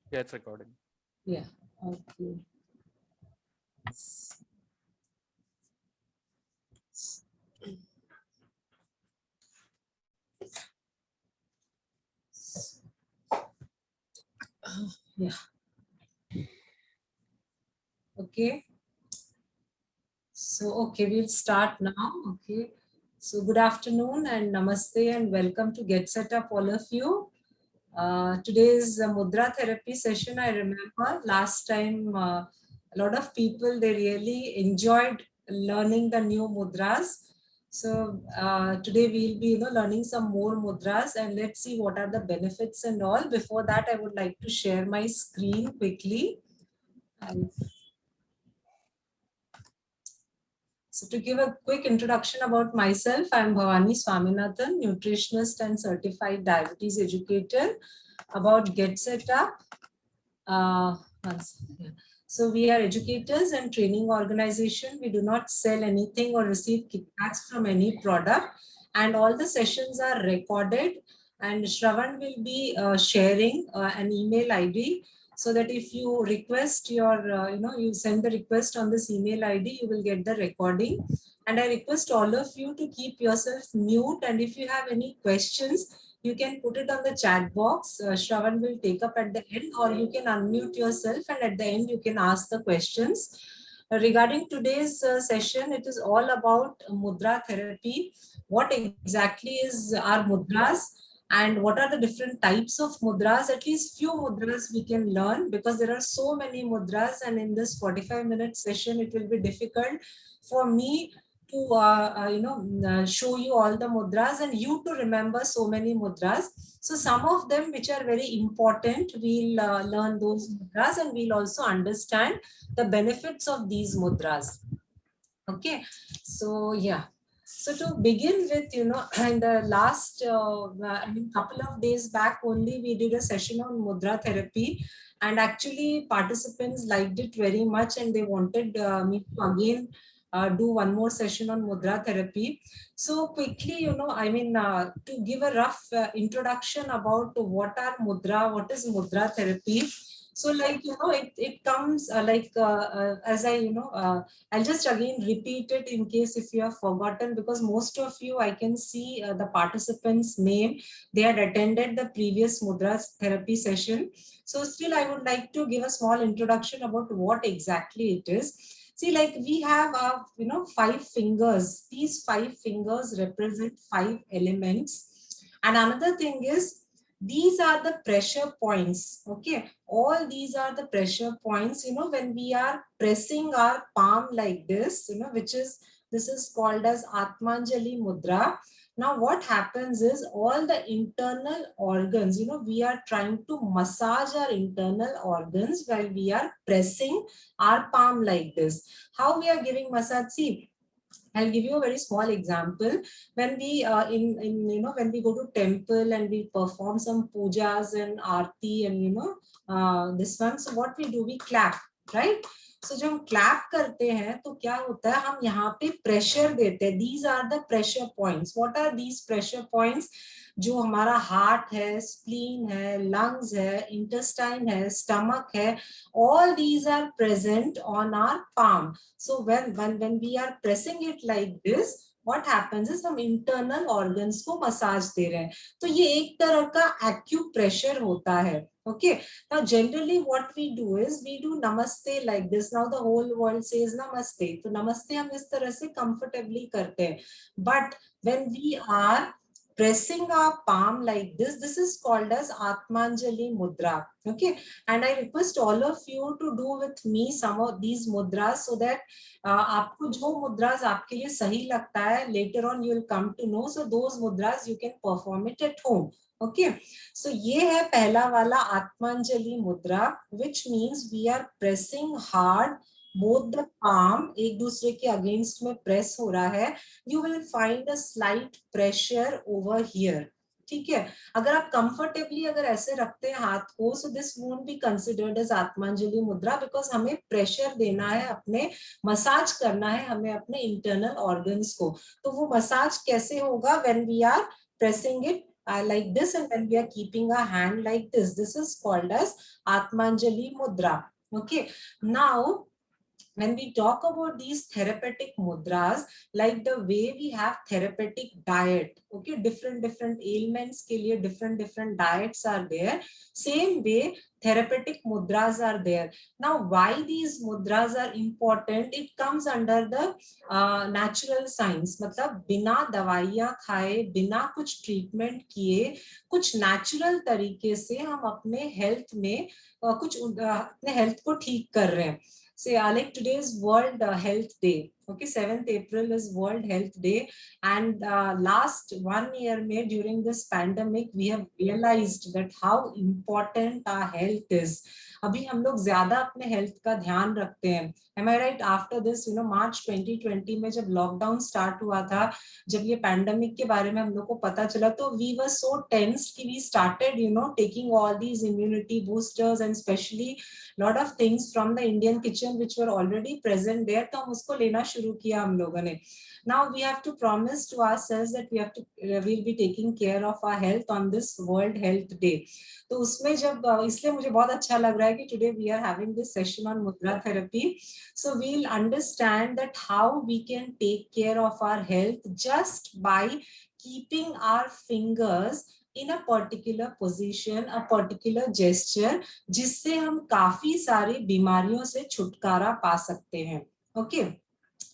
Yeah, it's recording. Yeah. Okay. Yeah. Okay. So, okay, we'll start now. Okay. So, good afternoon and namaste and welcome to Get Set Up, all of you. Today's mudra therapy session, I remember last time a lot of people, they really enjoyed learning the new mudras. So today we'll be learning some more mudras, and let's see what are the benefits and all. Before that, I would like to share my screen quickly. And so to give a quick introduction about myself, I'm Bhavani Swaminathan, nutritionist and certified diabetes educator. About Get Set Up, once, yeah. So we are educators and training organization. We do not sell anything or receive kickbacks from any product, and all the sessions are recorded. And Shravan will be sharing an email ID, so that if you request your, you send the request on this email ID, you will get the recording. And I request all of you to keep yourself mute. And if you have any questions, you can put it on the chat box. Shravan will take up at the end, or you can unmute yourself and at the end you can ask the questions. Regarding today's session, it is all about mudra therapy. What exactly is our mudras, and what are the different types of mudras? At least few mudras we can learn, because there are so many mudras, and in this 45-minute session, it will be difficult for me to show you all the mudras and you to remember so many mudras. So some of them which are very important, we'll learn those mudras, and we'll also understand the benefits of these mudras. Okay, so yeah. So to begin with, in the last couple of days back only, we did a session on mudra therapy, and actually participants liked it very much, and they wanted me to again do one more session on mudra therapy. So quickly, to give a rough introduction about what are mudra, what is mudra therapy. So like, it comes as I'll just again repeat it in case if you have forgotten, because most of you, I can see the participants' name. They had attended the previous mudra therapy session. So still, I would like to give a small introduction about what exactly it is. See, like we have, 5 fingers. These 5 fingers represent 5 elements. And another thing is, these are the pressure points. Okay, all these are the pressure points, when we are pressing our palm like this, which is, this is called as Atmanjali Mudra. Now what happens is, all the internal organs, we are trying to massage our internal organs while we are pressing our palm like this. How we are giving massage? See, I'll give you a very small example. When we when we go to temple and we perform some pujas and aarti and this one, so what we do, we clap, right? So जब हम clap करते हैं तो क्या होता है, हम यहाँ पे pressure देते हैं. These are the pressure points. What are these pressure points? जो हमारा हार्ट है, स्प्लीन है, लंग्स है, इंटेस्टाइन है, स्टमक है, all these are present on our palm. So when we are pressing it like this, what happens is, हम internal organs को massage दे रहे हैं. तो ये एक तरह का acupressure होता है. Okay, now generally what we do is, we do namaste like this. Now the whole world says namaste. तो namaste हम इस तरह से comfortably करते हैं. But when we are pressing our palm like this is called as Atmanjali Mudra. Okay, and I request all of you to do with me some of these mudras, so that आपको जो mudras आपके लिए सही लगता है, later on you will come to know. So those mudras you can perform it at home. Okay, so ये है पहला वाला Atmanjali Mudra, which means we are pressing hard both the palm, एक दूसरे के against में press हो रहा है. You will find a slight pressure over here. ठीक है, अगर आप कंफर्टेबली अगर ऐसे रखते हैं हाथ को, so this won't be considered as Atmanjali mudra, because हमें प्रेशर देना है, अपने मसाज करना है हमें अपने इंटरनल ऑर्गन्स को. तो वो मसाज कैसे होगा? When we are pressing it like this, and when we are keeping our hand like this is called as Atmanjali Mudra. Okay, now when we talk about these therapeutic mudras, like the way we have therapeutic diet, okay, different ailments ke liye different diets are there, same way therapeutic mudras are there. Now why these mudras are important, it comes under the natural science, मतलब बिना दवाइयाँ खाए, बिना कुछ treatment किए, कुछ natural तरीके से हम अपने हेल्थ में कुछ अपने हेल्थ को ठीक कर रहे हैं. Say, Alec, today is World Health Day. Okay, 7th April is World Health Day. And last 1 year में, during this pandemic, we have realized that how important our health is. अभी हम लोग ज्यादा अपने हेल्थ का ध्यान रखते हैं. Am I right? After this, you know, March 2020 में जब लॉकडाउन स्टार्ट हुआ था, जब ये पैंडेमिक के बारे में हम लोग को पता चला, तो we were so tense कि we started, you know, taking all these immunity boosters and especially lot of things from the Indian kitchen which were already present there, तो हम उसको लेना शुरू किया हम लोगों ने. Now we have to promise to ourselves that we'll be taking care of our health on this World Health Day. तो उसमें जब इसलिए मुझे बहुत अच्छा लग रहा है कि today we are having this session on mudra therapy. So we'll understand that how we can take care of our health just by keeping our fingers in a particular position, a particular gesture, जिससे हम काफी सारी बीमारियों से छुटकारा पा सकते हैं. Okay.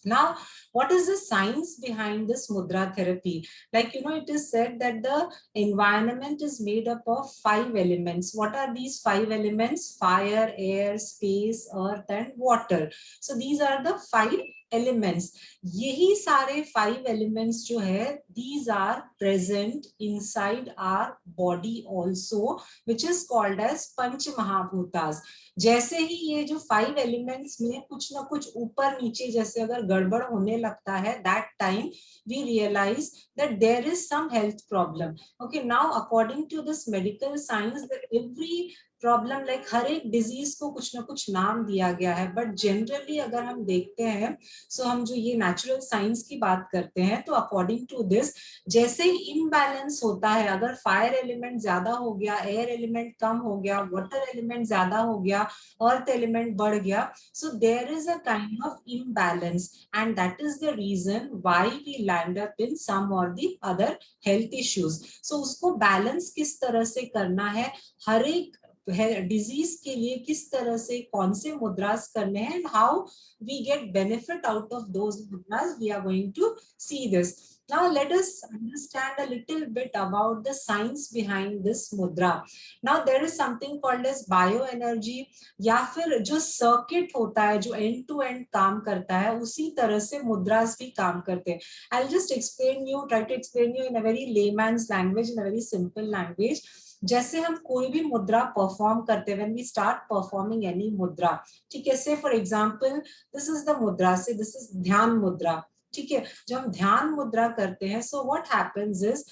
Now, what is the science behind this mudra therapy? Like, you know, it is said that the environment is made up of 5 elements. What are these 5 elements? Fire, air, space, earth, and water. So these are the 5 elements. यही सारे 5 elements जो है, these are present inside our body also, which is called as Panch Mahabhutas. जैसे ही ये जो 5 elements में कुछ ना कुछ ऊपर नीचे जैसे अगर गड़बड़ होने लगता है, that time we realize that there is some health problem. Okay, now according to this medical science, that every problem like हर एक डिजीज को कुछ ना कुछ नाम दिया गया है, बट जनरली अगर हम देखते हैं, सो हम जो ये नेचुरल साइंस की बात करते हैं, तो अकॉर्डिंग टू दिस जैसे ही इम्बैलेंस होता है, अगर फायर एलिमेंट ज्यादा हो गया, एयर एलिमेंट कम हो गया, वाटर एलिमेंट ज्यादा हो गया, अर्थ एलिमेंट बढ़ गया, so there is a kind of imbalance, and that is the reason why we land up in some or the other health issues. So उसको बैलेंस किस तरह से करना है, हर एक डिजीज के लिए किस तरह से कौन से मुद्रास करने हैं, and how we get benefit out of those mudras, we are going to see this. Now let us understand a little bit about the science behind this mudra. Now there is something called as bioenergy, या फिर जो circuit होता है जो and to and काम करता है, उसी तरह से मुद्रास भी काम करते हैं. I'll just try to explain you in a very layman's language, in a very simple language. जैसे हम कोई भी मुद्रा परफॉर्म करते हैं, when we start performing any मुद्रा, ठीक है, से for example this is the मुद्रा, से दिस इज ध्यान मुद्रा, ठीक है, जब हम ध्यान मुद्रा करते हैं, so what happens is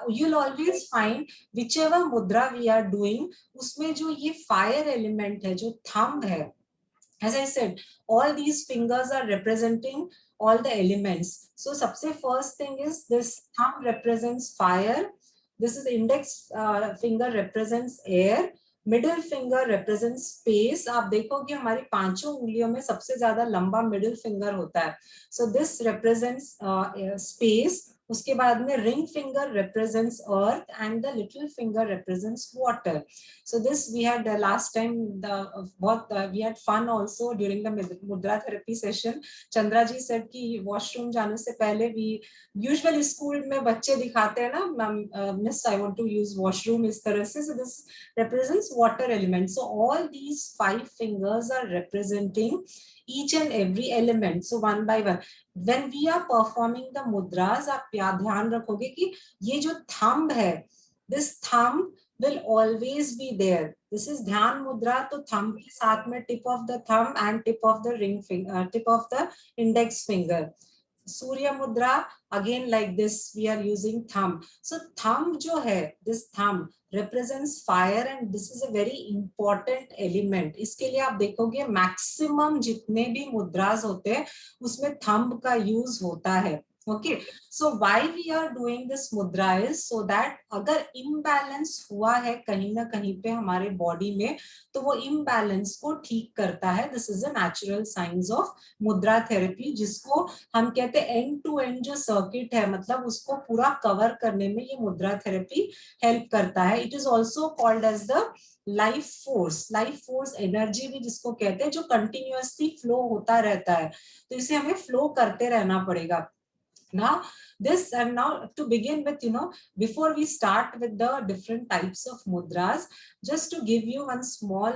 you'll always find whichever mudra we are doing, उसमें जो ये फायर एलिमेंट है, जो थंब है, as I said, all these fingers are representing all the elements. So सबसे first thing is this thumb represents fire. This is index finger represents air. Middle finger represents space. आप देखोगे हमारी पांचों उंगलियों में सबसे ज्यादा लंबा मिडिल फिंगर होता है. So this represents space. उसके बाद में ring finger represents earth and the little finger represents water. So this we had last time we had fun also during the mudra therapy session. Chandra ji said कि washroom जाने से पहले we usually school में बच्चे दिखाते हैं ना, miss I want to use washroom इस तरह से. So this represents water element. So all these 5 fingers are representing each and every element. So one by one, when we are performing the mudras, आप ध्यान रखोगे कि ये जो thumb है, this thumb will always be there. This is ध्यान मुद्रा, तो thumb के साथ में tip of the thumb and tip of the ring finger, tip of the index finger. Surya mudra, again like this, we are using thumb. So thumb जो है, this thumb represents fire and this is a very important element. इसके लिए आप देखोगे maximum जितने भी मुद्रास होते हैं उसमें thumb का use होता है. Okay, so why we are doing this mudra is so that अगर imbalance हुआ है कहीं ना कहीं पे हमारे body में, तो वो imbalance को ठीक करता है. This is a natural signs of mudra therapy, जिसको हम कहते हैं end to end जो circuit है, मतलब उसको पूरा cover करने में ये mudra therapy help करता है. It is also called as the life force energy भी जिसको कहते हैं, जो continuously flow होता रहता है, तो इसे हमें flow करते रहना पड़ेगा. Now this, and now to begin with, before we start with the different types of mudras, just to give you one small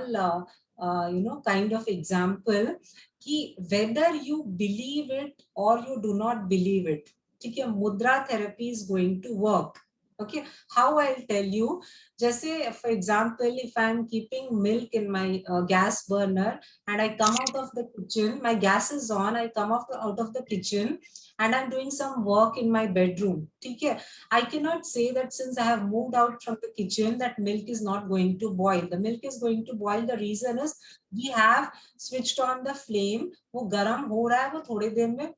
kind of example, कि whether you believe it or you do not believe it, ठीक है, mudra therapy is going to work. Okay, how I'll tell you, जैसे for example, if I'm keeping milk in my gas burner and I come out of the kitchen, my gas is on, I come out of the kitchen and I'm doing some work in my bedroom. Okay, I cannot say that since I have moved out from the kitchen that milk is not going to boil. The milk is going to boil. The reason is we have switched on the flame. वो गरम हो रहा है, वो थोड़ी देर में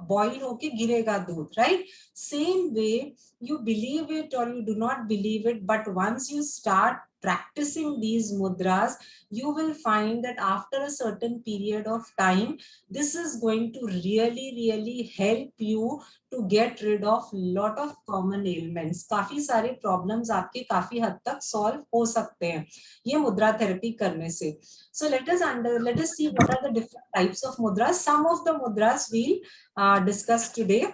boil होके गिरेगा दूध, right? Same way, you believe it or you do not believe it, but once you start practicing these mudras, you will find that after a certain period of time, this is going to really help you to get rid of lot of common ailments. काफी सारे problems आपके काफी हद तक solve हो सकते हैं ये मुद्रा therapy करने से. So let us see what are the different types of mudras. Some of the mudras we'll discuss today.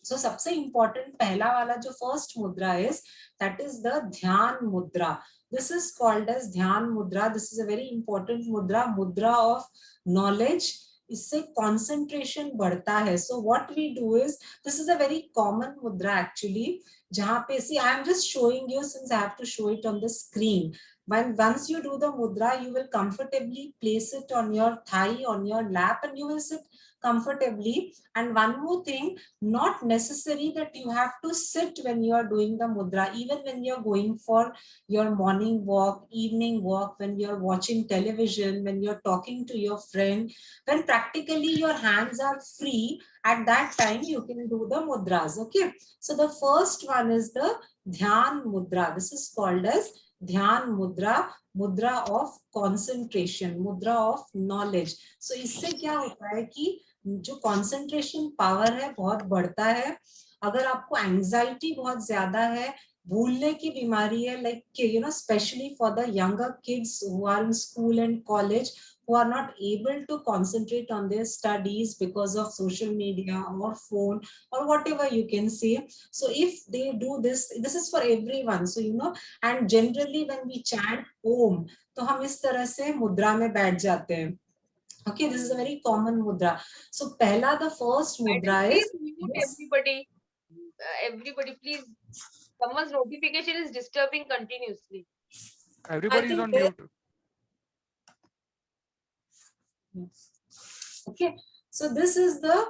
So सबसे important पहला वाला जो first mudra is, that is the ध्यान mudra. This is called as ध्यान mudra. This is a very important mudra of knowledge. इससे concentration बढ़ता है. So what we do is, this is a very common mudra actually, जहाँ पे, see, I am just showing you since I have to show it on the screen. Once you do the mudra, you will comfortably place it on your thigh, on your lap, and you will sit comfortably. And one more thing, not necessary that you have to sit when you are doing the mudra. Even when you're going for your morning walk, evening walk, when you're watching television, when you're talking to your friend, when practically your hands are free, at that time you can do the mudras. Okay, so the first one is the dhyan mudra. This is called as dhyan mudra, mudra of concentration, mudra of knowledge. So इससे क्या होता है कि जो concentration power है बहुत बढ़ता है. अगर आपको anxiety बहुत ज्यादा है, भूलने की बीमारी है, like especially for the younger kids who are in school and college, who are not able to concentrate on their studies because of social media or phone or whatever you can say. So if they do this, this is for everyone. So and generally when we chant Om, तो हम इस तरह से मुद्रा में बैठ जाते हैं. Okay, this is a very common mudra. So pehla, the first mudra Please is mute this. everybody. Everybody, please. Someone's notification is disturbing continuously. Everybody is on mute. Okay, so this is the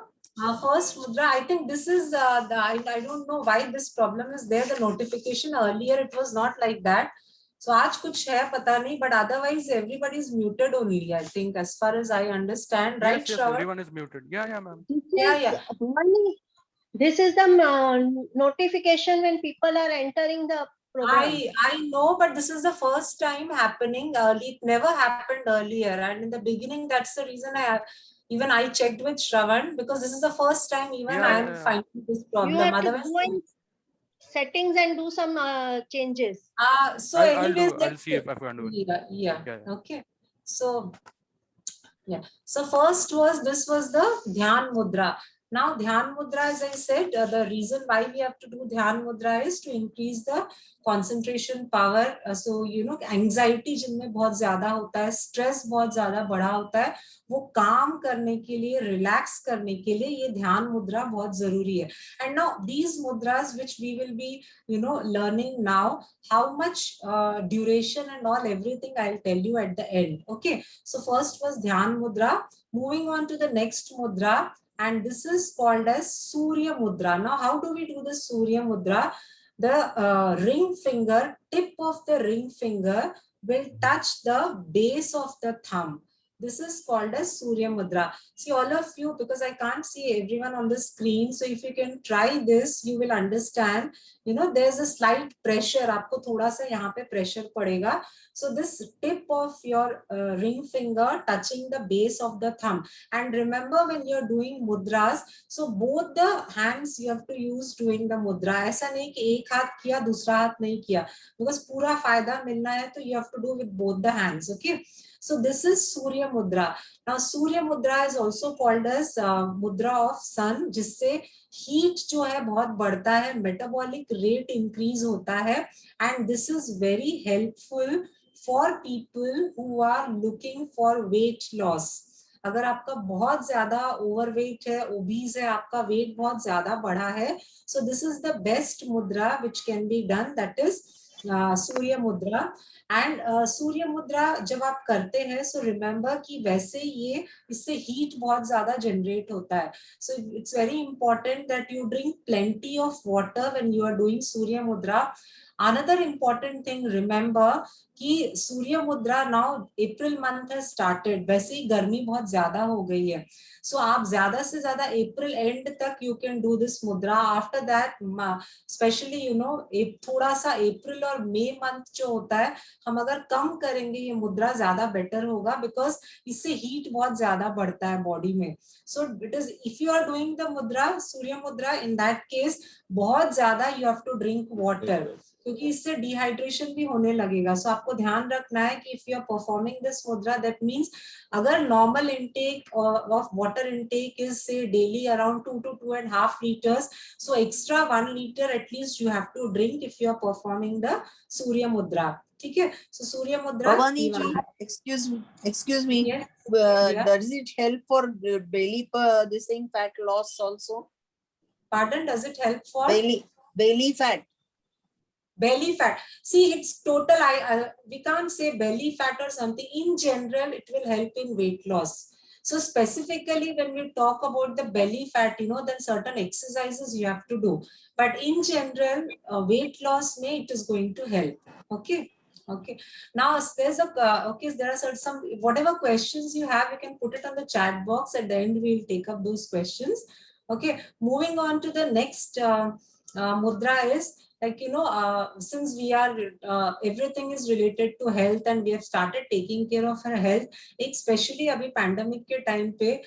first mudra. I think this is I don't know why this problem is there. The notification earlier it was not like that. So आज कुछ है पता नहीं, but otherwise everybody is muted only. I think as far as I understand, right? Yes, Shravan? everyone is muted. Yeah, ma'am. This is the notification when people are entering the program. I know, but this is the first time happening. It never happened earlier, and in the beginning, that's the reason I checked with Shravan, because this is the first time even I am finding this problem. You have Otherwise, to go in settings and do some changes. so anyways, I'll see if I can do it. Yeah. Okay. So yeah. So this was the Dhyan Mudra. Now Dhyan Mudra, as I said, the reason why we have to do Dhyan Mudra is to increase the concentration power. So anxiety जिनमें बहुत ज्यादा होता है, stress बहुत ज्यादा बढ़ा होता है, वो काम करने के लिए, relax करने के लिए ये ध्यान मुद्रा बहुत जरूरी है. And now these mudras which we will be learning now, how much duration and all, everything I'll tell you at the end. Okay, so first was Dhyan Mudra. Moving on to the next mudra, and this is called as Surya Mudra. Now, how do we do the Surya Mudra? The ring finger, tip of the ring finger will touch the base of the thumb. This is called as Surya Mudra. See, all of you, because I can't see everyone on the screen, so if you can try this, you will understand. You know, there's a slight pressure. आपको थोड़ा सा यहाँ पे pressure पड़ेगा. So this tip of your ring finger touching the base of the thumb. And remember, when you're doing mudras, so both the hands you have to use doing the mudra. ऐसा नहीं कि एक हाथ किया दूसरा हाथ नहीं किया, because पूरा फायदा मिलना है तो you have to do with both the hands. Okay. So this is Surya Mudra. Now Surya Mudra is also called as Mudra of Sun, जिससे heat जो है बहुत बढ़ता है, metabolic rate increase होता है, and this is very helpful for people who are looking for weight loss. अगर आपका बहुत ज्यादा overweight है, obese है, आपका weight बहुत ज्यादा बढ़ा है, so this is the best mudra which can be done, that is सूर्य मुद्रा. एंड सूर्य मुद्रा जब आप करते हैं, सो रिमेम्बर कि वैसे ये इससे हीट बहुत ज्यादा जनरेट होता है. So it's very important that you drink plenty of water when you are doing Surya Mudra. Another important thing, remember कि Surya Mudra now April month है स्टार्टेड, वैसे ही गर्मी बहुत ज्यादा हो गई है, सो आप ज्यादा से ज्यादा अप्रैल एंड तक यू कैन डू दिस मुद्रा. After that specially you know थोड़ा सा अप्रैल और मई मंथ जो होता है, हम अगर कम करेंगे ये मुद्रा ज्यादा बेटर होगा, बिकॉज इससे हीट बहुत ज्यादा बढ़ता है बॉडी में. So it is if you are doing the mudra Surya mudra, in that case बहुत ज्यादा you have to drink water, क्योंकि इससे डिहाइड्रेशन भी होने लगेगा. सो आपको ध्यान रखना है कि if you are performing this mudra, that means अगर normal intake of water intake is say daily around 2 to 2.5 liters, so extra 1 liter at least you have to drink if you are performing the Surya Mudra. ठीक है. So Surya Mudra. Bhavani ji, excuse me. Yes. Yeah. Does it help for belly this thing fat loss also? Pardon, does it help for belly fat? Belly fat. See, it's total. We can't say belly fat or something. In general, it will help in weight loss. So specifically, when we talk about the belly fat, you know, then certain exercises you have to do. But in general, weight loss may it is going to help. Okay. Okay. Now there's a okay. There are some whatever questions you have, you can put it on the chat box. At the end, we will take up those questions. Okay. Moving on to the next mudra is, like, you know, since we are everything is related to health and we have started taking care of our health, especially अभी pandemic के time पे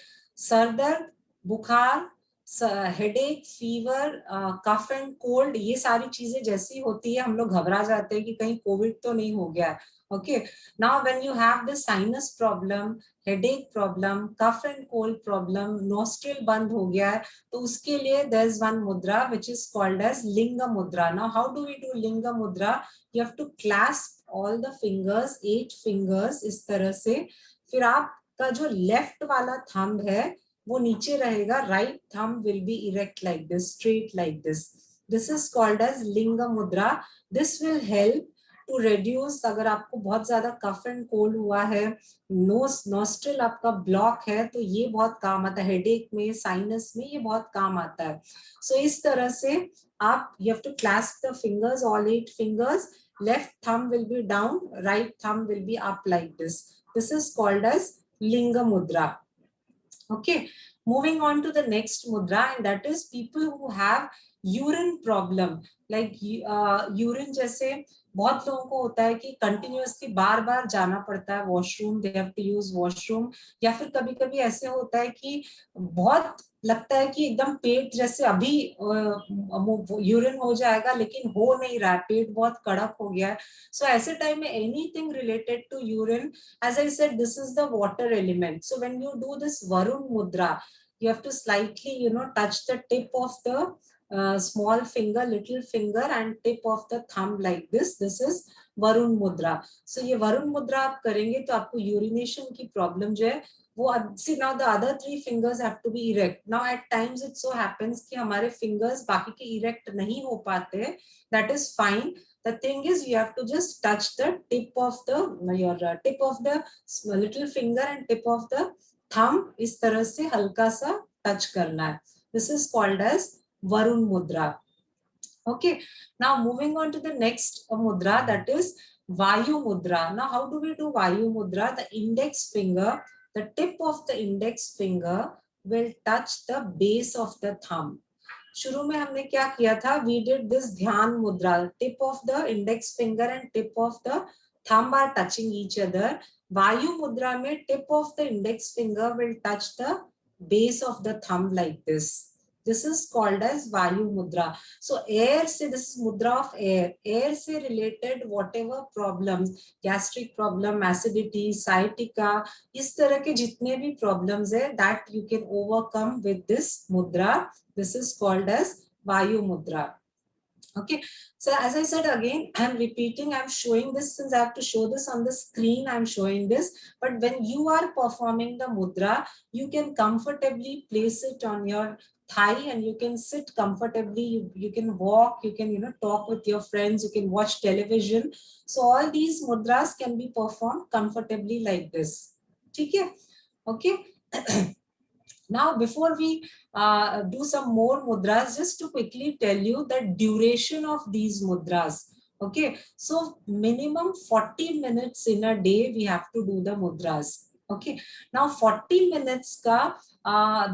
सर दर्द, बुखार, headache, fever, cough and cold, ये सारी चीजें जैसी होती है हम लोग घबरा जाते हैं कि कहीं कोविड तो नहीं हो गया. Okay, now when you have the sinus problem, headache problem, cough and cold problem, nostril बंद हो गया है, तो उसके लिए there is one mudra which is called as linga mudra. Now how do we do linga mudra? You have to clasp all the fingers, 8 fingers इस तरह से, फिर आपका जो लेफ्ट वाला थंब है वो नीचे रहेगा, right thumb will be erect like this, straight like this. This is called as linga mudra. This will help to reduce, अगर आपको बहुत ज्यादा कफ एंड कोल्ड हुआ है, नोस्ट्रिल आपका ब्लॉक है, तो ये बहुत काम आता है. हेडेक में, साइनस में ये बहुत काम आता है. सो इस तरह से आप you have to clasp the fingers, all 8 fingers. Left thumb will be down, right thumb will be up like this. This is called as linga mudra. Okay, moving on to the next mudra, and that is people who have urine problem, like urine जैसे बहुत लोगों को होता है कि continuously बार बार जाना पड़ता है washroom, they have to use washroom, या फिर कभी कभी ऐसे होता है कि बहुत लगता है कि एकदम पेट जैसे अभी यूरिन हो जाएगा लेकिन हो नहीं रहा है, पेट बहुत कड़क हो गया है. सो ऐसे टाइम में anything related to urine, as I said, this is the water element. So when you do this Varun mudra, you have to slightly, you know, touch the tip of the small finger, little finger, and tip of the thumb like this. This is Varun Mudra. So ये Varun Mudra आप करेंगे तो आपको urination की problem जो है वो, see now the other 3 fingers have to be erect. Now at times it so happens कि हमारे fingers बाकी के erect नहीं हो पाते, that is fine. The thing is you have to just touch the tip of the your tip of the little finger and tip of the thumb, इस तरह से हल्का सा टच करना है. This is called as Varun Mudra. Okay, now moving on to the next mudra, that is Vayu Mudra. Now how do we do Vayu Mudra? The index finger, the tip of the index finger will touch the base of the thumb. शुरू में हमने क्या किया था? We did this ध्यान मुद्रा. Tip of the index finger and tip of the thumb are touching each other. वायु मुद्रा में tip of the index finger will touch the base of the thumb like this. This is called as Vayu Mudra. So air se, this is mudra of air. Air se related whatever problems, gastric problem, acidity, sciatica, इस तरह के जितने भी problems है, that you can overcome with this mudra. This is called as Vayu Mudra. Okay, so as I said again, I'm repeating, I'm showing this since I have to show this on the screen, I'm showing this, but when you are performing the mudra, you can comfortably place it on your thigh and you can sit comfortably, you can walk, you can talk with your friends, you can watch television. So all these mudras can be performed comfortably like this. Okay. Now, before we do some more mudras, just to quickly tell you the duration of these mudras. Okay, so minimum 40 minutes in a day we have to do the mudras. Okay, now 40 minutes ka,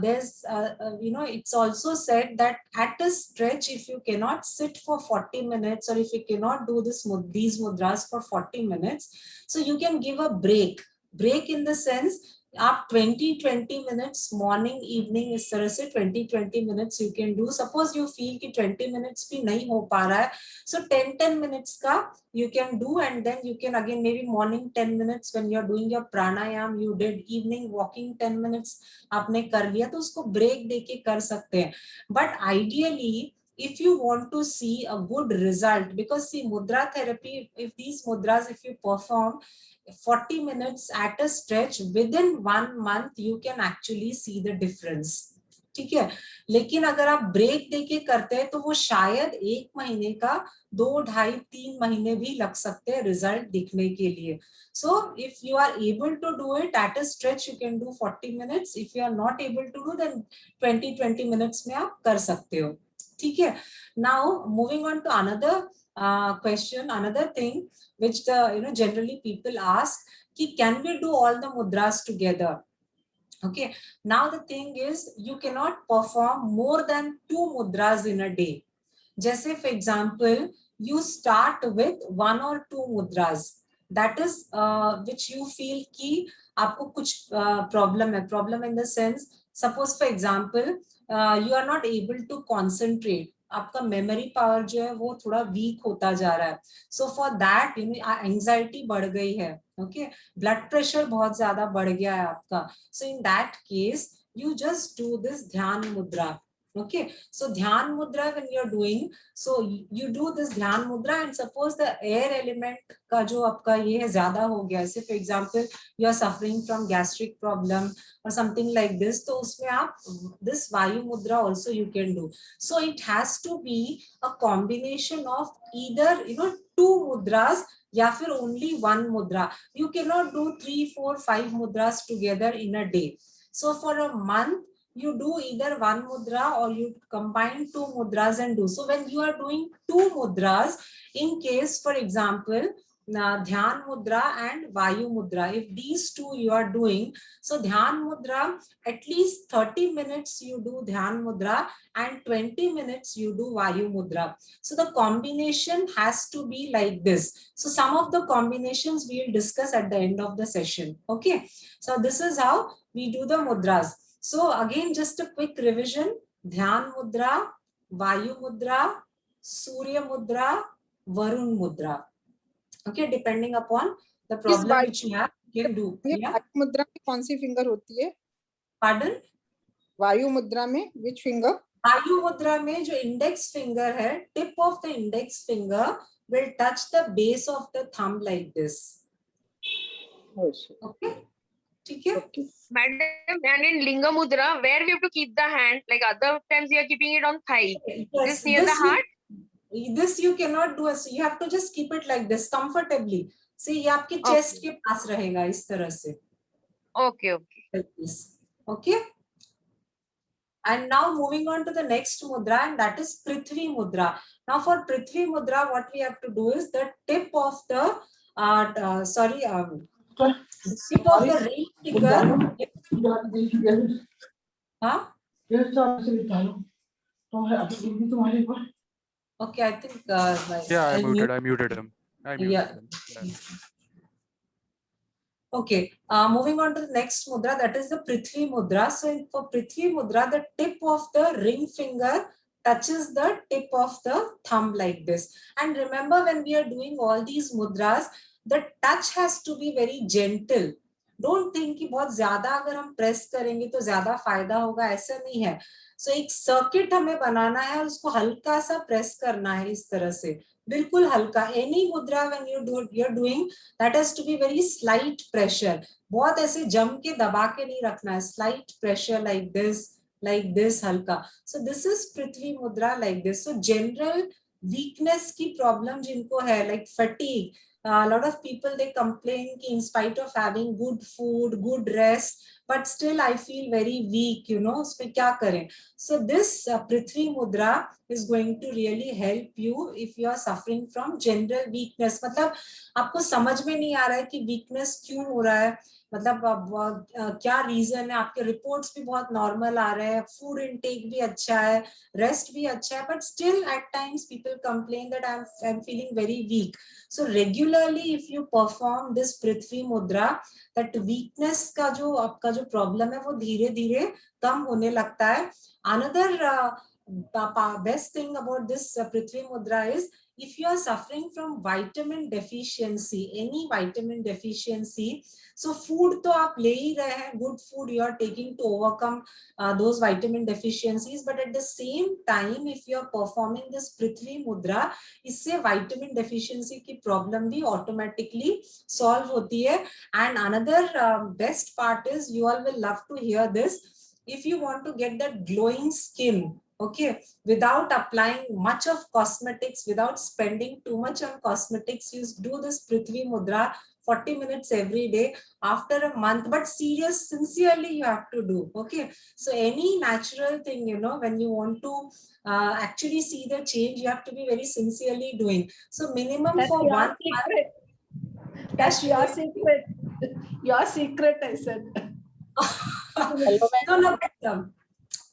there's it's also said that at a stretch, if you cannot sit for 40 minutes or if you cannot do these mudras for 40 minutes, so you can give a break in the sense आप 20 minutes morning evening इस तरह से 20 minutes you can do. Suppose you feel कि 20 minutes भी नहीं हो पा रहा है, so 10 minutes का you can do, and then you can again maybe morning 10 minutes when you're doing your pranayam you did, evening walking 10 minutes आपने कर लिया, तो उसको break देके कर सकते हैं. But ideally if you want to see a good result, because see mudra therapy, if these mudras if you perform 40 minutes at a stretch, within 1 month you can actually see the difference. ठीक है, लेकिन अगर आप break देके करते हैं तो वो शायद 1 महीने का 2, 2.5, 3 महीने भी लग सकते हैं रिजल्ट दिखने के लिए. So if you are able to do it at a stretch, you can do 40 minutes. If you are not able to do, then 20 minutes में आप कर सकते हो. ठीक है. Now moving on to another question, another thing which the generally people ask, ki can we do all the mudras together? Okay, now the thing is you cannot perform more than 2 mudras in a day. Jaise for example, you start with 1 or 2 mudras, that is which you feel ki aapko kuch problem in the sense, suppose for example you are not able to concentrate, आपका memory power जो है वो थोड़ा week होता जा रहा है, so for that anxiety बढ़ गई है, ओके, ब्लड प्रेशर बहुत ज्यादा बढ़ गया है आपका, so in that case you just do this dhyan mudra. Okay, so dhyan mudra when you're doing, so you do this dhyan mudra and suppose the air element का जो आपका ये है ज्यादा हो गया, जैसे for example you are suffering from gastric problem or something like this, तो उसमें आप this vayu mudra also you can do. So it has to be a combination of either 2 mudras या फिर only 1 mudra. You cannot do 3, 4, 5 mudras together in a day. So for a month, you do either 1 mudra or you combine 2 mudras and do. So when you are doing 2 mudras, in case, for example, Dhyan Mudra and Vayu Mudra, if these two you are doing, so Dhyan Mudra, at least 30 minutes you do Dhyan Mudra and 20 minutes you do Vayu Mudra. So the combination has to be like this. So some of the combinations we will discuss at the end of the session. Okay, so this is how we do the mudras. So again, just a quick revision: Dhyan Mudra, Vayu Mudra, Surya Mudra, Varun Mudra. Okay, depending upon the problem which you have, you can do. Yeah. वायु मुद्रा में कौन सी finger होती है? Pardon? वायु मुद्रा में which finger? वायु मुद्रा में जो इंडेक्स फिंगर है, tip of the index finger will touch the base of the thumb like this. Okay, ठीक है? Okay. Madam, and in Linga Mudra, where we have to keep the hand, like other times we are keeping it on thigh. Yes, This near the heart? This you cannot do. So you have to just keep it like this comfortably. See, ये आपके chest के पास रहेगा इस तरह से. Okay, okay. Like this. Okay. And now moving on to the next mudra, and that is Prithvi Mudra. Now for Prithvi Mudra, what we have to do is the tip of the Tip of the ring finger. Huh? Okay, I think Yeah, I I'll mute. muted him. I muted Yeah. him. Yeah. Okay, moving on to the next mudra, that is the Prithvi mudra. So for Prithvi mudra, the tip of the ring finger touches the tip of the thumb like this. And remember, when we are doing all these mudras, the touch has to be very gentle. Don't think कि बहुत ज्यादा अगर हम press करेंगे तो ज्यादा फायदा होगा, ऐसा नहीं है. So एक सर्किट हमें बनाना है और उसको हल्का सा प्रेस करना है इस तरह से, बिल्कुल हल्का. Any mudra when you're doing, that has to be very slight pressure. बहुत ऐसे जम के दबा के नहीं रखना है. Slight pressure like this हल्का. So this is Prithvi mudra like this. So general weakness की problem जिनको है, like fatigue, a lot of people they complain कि in spite of having good food, good rest, but still I feel very weak, you know, उसमें क्या करें? So this Prithvi mudra is going to really help you if you are suffering from general weakness. मतलब आपको समझ में नहीं आ रहा है कि weakness क्यों हो रहा है, मतलब क्या रीजन है. आपके रिपोर्ट्स भी बहुत नॉर्मल आ रहे हैं, फूड इनटेक भी अच्छा है, रेस्ट भी अच्छा है, but still at times people complain that I am feeling very weak. So regularly if you perform this Prithvi mudra, that weakness का जो आपका जो problem है वो धीरे धीरे कम होने लगता है. Another best thing about this Prithvi mudra is if you are suffering from vitamin deficiency, any vitamin deficiency, so food तो आप ले ही रहे हैं, good food you are taking to overcome those vitamin deficiencies, but at the same time if you are performing this Prithvi mudra, इससे vitamin deficiency की problem भी automatically solve होती है. And another best part is, you all will love to hear this, if you want to get that glowing skin, okay, without applying much of cosmetics, without spending too much on cosmetics, you do this Prithvi mudra 40 minutes every day after a month, but sincerely you have to do, okay. So any natural thing, you know, when you want to actually see the change, you have to be very sincerely doing. So minimum That's for your 1 secret. That's your secret. Your secret, I said. Hello, ma'am. No,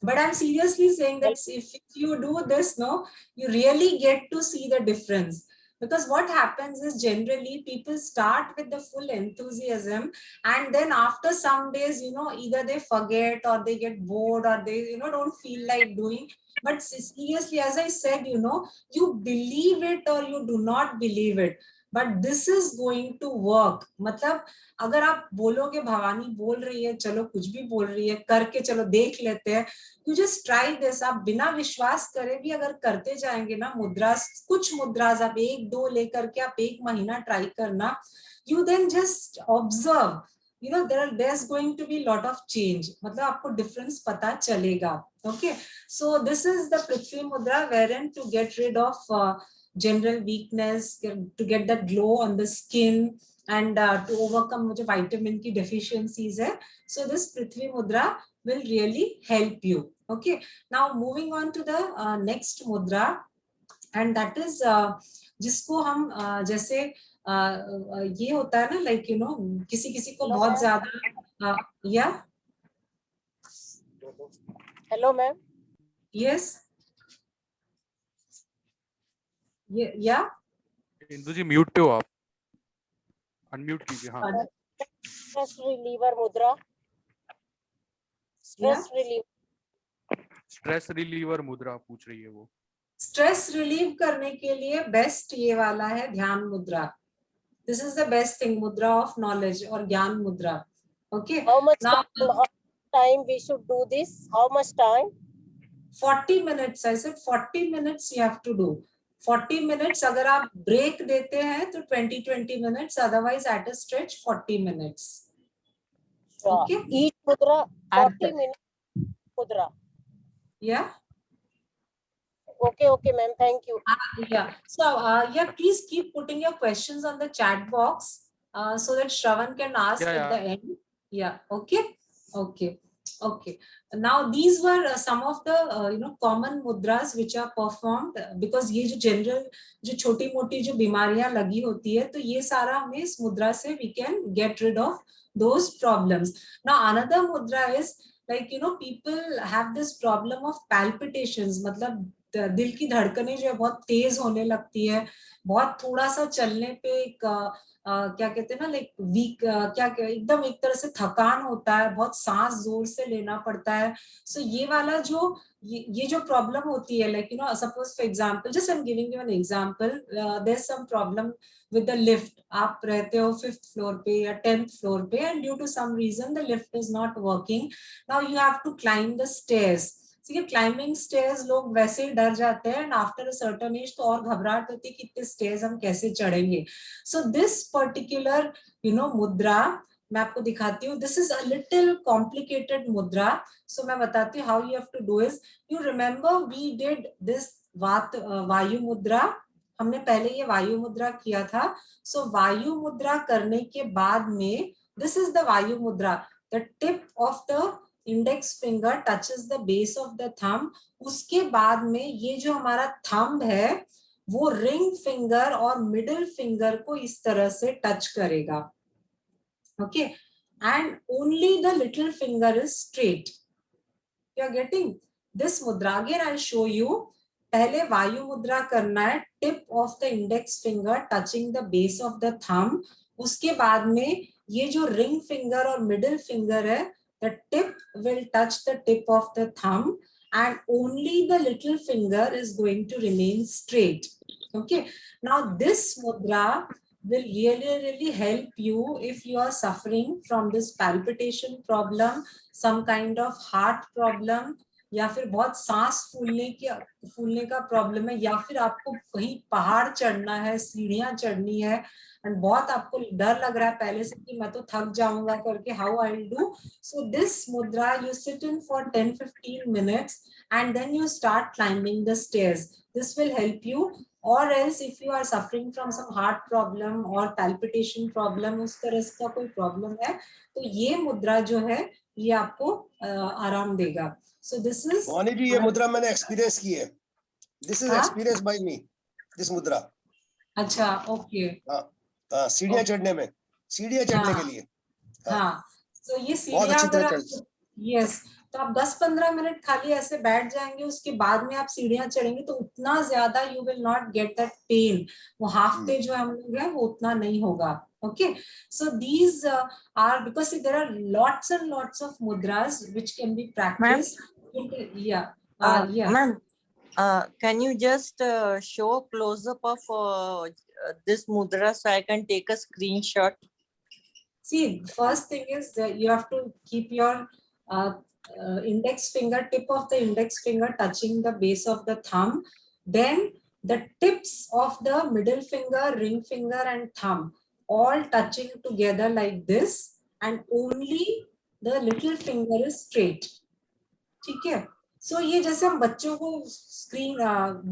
but I'm seriously saying that if you do this, no, you really get to see the difference. Because what happens is generally people start with the full enthusiasm, and then after some days, you know, either they forget or they get bored or they, you know, don't feel like doing. But seriously, as I said, you know, you believe it or you do not believe it, but this is going to work. मतलब अगर आप बोलोगे भवानी बोल रही है, चलो कुछ भी बोल रही है, करके चलो देख लेते हैं, you just try this. आप बिना विश्वास करे भी अगर करते जाएंगे ना मुद्रास, कुछ मुद्रास आप 1-2 लेकर के आप 1 महीना ट्राई करना, you then just observe, you know, there's going to be lot of change. मतलब आपको difference पता चलेगा. Okay, so this is the Prithvi mudra, wherein to get rid of general weakness, to get that glow on the skin, and to overcome जो vitamin की deficiencies है. So this Prithvi mudra will really help you. Okay, now moving on to the next mudra, and that is जिसको हम जैसे ये होता है ना, like you know, किसी किसी को बहुत ज्यादा या Hello, ma'am. yes या इंदु जी म्यूट पे हो आप, अनम्यूट कीजिए. हाँ, Stress reliever mudra. Stress reliever. Stress reliever मुद्रा पूछ रही है वो. स्ट्रेस रिलीव करने के लिए बेस्ट ये वाला है ध्यान मुद्रा. This is the best thing, मुद्रा ऑफ नॉलेज और ज्ञान मुद्रा. Okay, How much now time we should do this? How much time? 40 minutes. I said 40 minutes you have to do. 40 minutes. अगर आप ब्रेक देते हैं तो 20 minutes, otherwise at a stretch 40 minutes. Okay, Each mudra 40 minutes mudra. yeah. Okay, ma'am. Thank you. Yeah. So yeah, please keep putting your questions on the chat box so that Shravan can ask Yeah, at the end. Yeah. Okay. Okay. Okay. Now these were some of the common mudras which are performed because ये जो general जो छोटी मोटी जो बीमारियां लगी होती है तो ये सारा हमें इस मुद्रा से we can get rid of those problems. Now another mudra is like people have this problem of palpitations, मतलब दिल की धड़कनें जो है बहुत तेज होने लगती है, बहुत थोड़ा सा चलने पे एक क्या कहते हैं ना लाइक वीक क्या एकदम एक तरह से थकान होता है, बहुत सांस जोर से लेना पड़ता है. सो ये वाला जो ये जो प्रॉब्लम होती है like suppose for example just I am giving you an example, there is some problem with the lift. आप रहते हो 5th floor पे या 10th floor पे and due to some reason the lift is not working. Now you have to climb the stairs. So climbing stairs लोग वैसे ही डर जाते हैं and after a certain age तो और घबराहट होती है कि इतने stairs हम कैसे चढ़ेंगे. So this particular मुद्रा मैं आपको दिखाती हूँ. This is a little complicated mudra. So मैं बताती हूँ how you have to do is, you remember we did this वायु मुद्रा. हमने पहले ये वायु मुद्रा किया था. सो वायु मुद्रा करने के बाद में this is the Vayu Mudra. The tip of the index finger touches the base of the thumb. उसके बाद में ये जो हमारा थंब है वो रिंग फिंगर और मिडिल फिंगर को इस तरह से टच करेगा. Okay, and only the little finger is straight. You are getting this Mudra. Again I show you. पहले वायु मुद्रा करना है, tip of the index finger touching the base of the thumb. उसके बाद में ये जो रिंग फिंगर और मिडिल फिंगर है, the tip will touch the tip of the thumb and only the little finger is going to remain straight. Okay, now this mudra will really help you if you are suffering from this palpitation problem, some kind of heart problem, या फिर बहुत सांस फूलने का problem है, या फिर आपको कहीं पहाड़ चढ़ना है, सीढ़ियां चढ़नी है एंड बहुत आपको डर लग रहा है पहले से कि मैं तो थक जाऊंगा करके, how I will do. So this Mudra you sit in for 10-15 minutes and then you start climbing the stairs. This will help you. Or else if you are suffering from some heart problem or palpitation problem, उस तरह का कोई problem है तो ये मुद्रा जो है ये आपको आराम देगा. So this is मोनी जी, ये मुद्रा मैंने एक्सपीरियंस की है. This is experience by me. This मुद्रा. अच्छा, ओके. हाँ, सीढ़ियाँ चढ़ने में, सीढ़ियाँ चढ़ने के लिए. हाँ, तो ये सीढ़ियाँ अगर आप यस तो आप 10-15 मिनट खाली ऐसे बैठ जाएंगे, उसके बाद में आप सीढ़ियाँ चढ़ेंगे तो उतना ज्यादा you will not get that pain. वो हाफ पे जो हम लोग हैं वो उतना नहीं होगा. Okay, so these are because see, there are lots and lots of mudras which can be practiced. Yeah, yeah. Ma'am, can you just show a close-up of this mudra so I can take a screenshot? See, first thing is that you have to keep your index finger, tip of the index finger touching the base of the thumb. Then the tips of the middle finger, ring finger and thumb all touching together like this, and only the little finger is straight. ठीक है. So ये जैसे हम बच्चों को screen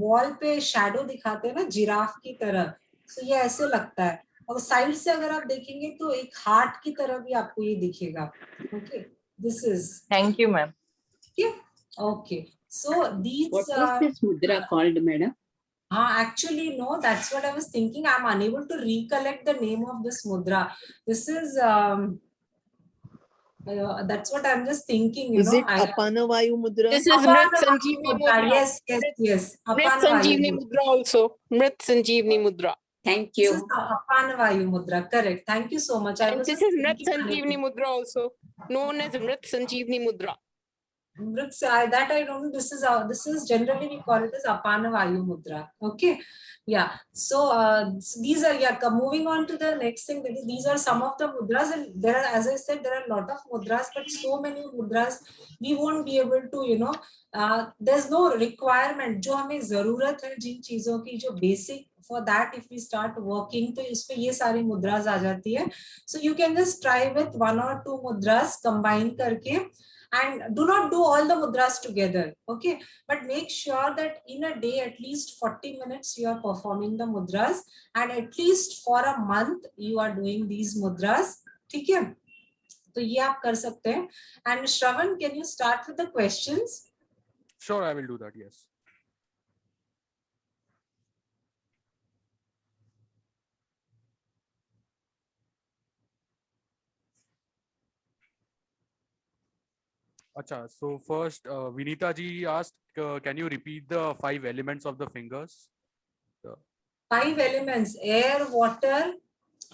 wall पे shadow दिखाते हैं ना जिराफ की तरह, so ये ऐसे लगता है. और साइड से अगर आप देखेंगे तो एक हार्ट की तरह भी आपको ये दिखेगा. Okay, this is. Thank you, ma'am. Okay, okay. So these. What is this mudra called, madam? Actually, no, that's what I was thinking. I'm unable to recollect the name of this mudra. This is, that's what I'm just thinking, Is it Apanavayu mudra? This is Mrit Sanjeevni mudra. Yes, yes, yes. Mrit Sanjeevni mudra also. Mrit Sanjeevni mudra. Thank This you. is Apanavayu mudra, correct. Thank you so much. And this is Mrit Sanjeevni mudra also, known as Mrit Sanjeevni mudra. That I don't know. This is generally we call it as Apanavayu mudra. Okay, yeah. So these are moving on to the next thing. That is, these are some of the mudras, and there are, as I said, there are a lot of mudras, but so many mudras we won't be able to. There's no requirement. जो हमें ज़रूरत है जिन चीजों की जो basic, for that if we start working तो इस पे ये सारी मुद्रास आ जाती है. So you can just try with 1 or 2 mudras combine करके. And do not do all the mudras together, okay? But make sure that in a day, at least 40 minutes, you are performing the mudras, and at least for a month, you are doing these mudras. ठीक है? तो ये आप कर सकते हैं. And Shravan, can you start with the questions? Sure, I will do that. Yes. Acha, so first, Vinita ji asked, can you repeat the 5 elements of the fingers? 5 elements: air, water.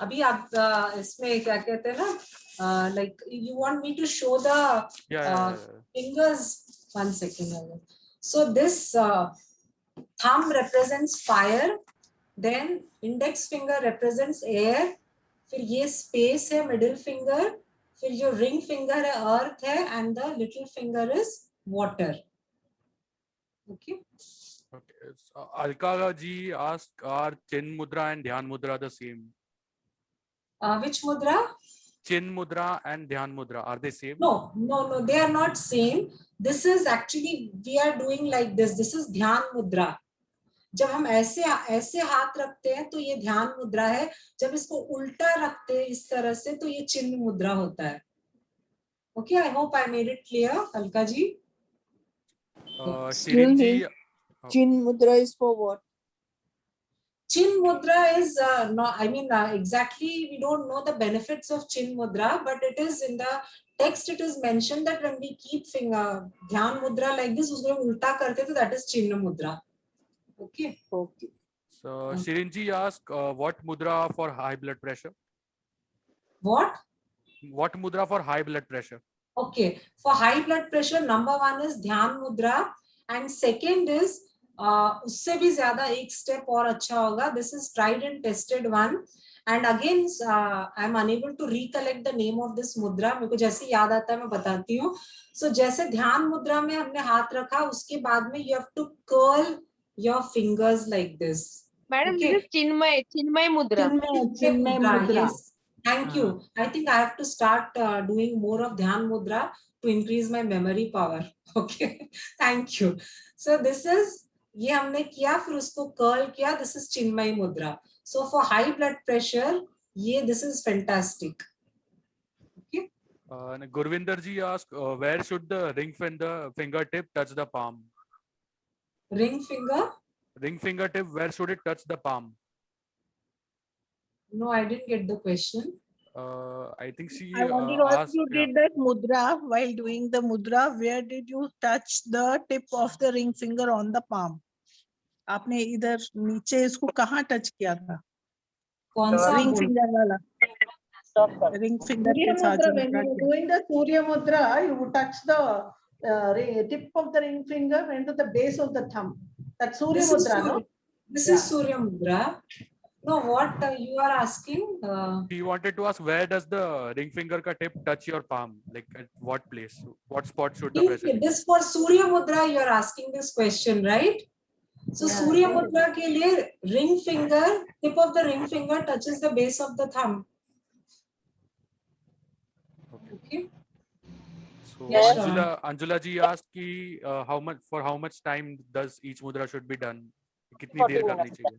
अभी आप इसमें क्या कहते हैं ना, like you want me to show the Yeah. fingers. 1 second. So this thumb represents fire, then index finger represents air, फिर ये space है middle finger, फिर जो ring finger है earth है, and the little finger is water. Okay. Okay. So, Alka ji asked, are Chin Mudra and Dhyan Mudra the same? Which mudra? Chin Mudra and Dhyan Mudra, are they same? No, they are not same. This is actually, we are doing like this. This is ध्यान मुद्रा. जब हम ऐसे हाथ रखते हैं तो ये ध्यान मुद्रा है. जब इसको उल्टा रखते हैं इस तरह से तो ये चिन्ह मुद्रा होता है. Okay, I hope I made it clear, Alka ji. Shirin ji, Chin mudra is for what? Chin mudra is exactly we don't know the benefits of chin mudra, but it is in the text. It is mentioned that when we keep finger dhyan mudra like this, उसको उल्टा करते तो that is chin mudra. Okay. Okay. so Shirin ji asked, what mudra for high blood pressure? What? What mudra for high blood pressure? Okay. For high blood pressure, number 1 is dhyan mudra, and second is उससे भी ज्यादा एक step और अच्छा होगा. This is tried and tested one. And again, I am unable to recollect the name of this mudra. मेरे को जैसे याद आता है मैं बताती हूँ. So जैसे ध्यान मुद्रा में हमने हाथ रखा, उसके बाद में you have to curl your fingers like this. Madam, Okay. this is Chinmay Mudra. Chinmay mudra. Yes. Thank you. I think I have to start doing more of Dhyan Mudra to increase my memory power. Okay. Thank you. So this is, ये हमने किया, फिर उसको curl किया. This is Chinmay Mudra. So for high blood pressure, this is fantastic. Okay. Gurvinder ji asked, where should the ring fingertip touch the palm? Ring finger? Ring fingertip, where should it touch the palm? No, I didn't get the question. I think she I wanted to ask, asked. you did that mudra. While doing the mudra, where did you touch the tip of the ring finger on the palm? आपने इधर नीचे इसको कहाँ touch किया था? कौन सा? Ring finger वाला. Ring finger के साथ जो When you doing the Surya Mudra, you touch the tip of the ring finger into the base of the thumb. That's Surya This is Mudra, no? This is Surya Mudra. No, what you are asking? He wanted to ask, where does the ring finger ka tip touch your palm? Like at what place? What spot should the pressure be? This for Surya Mudra, you are asking this question, right? So Yeah. Surya Mudra ke liye ring finger, tip of the ring finger touches the base of the thumb. Okay. So Yes, Anjula ji asked ki, how much time does each mudra should be done? कितनी देर करनी चाहिए?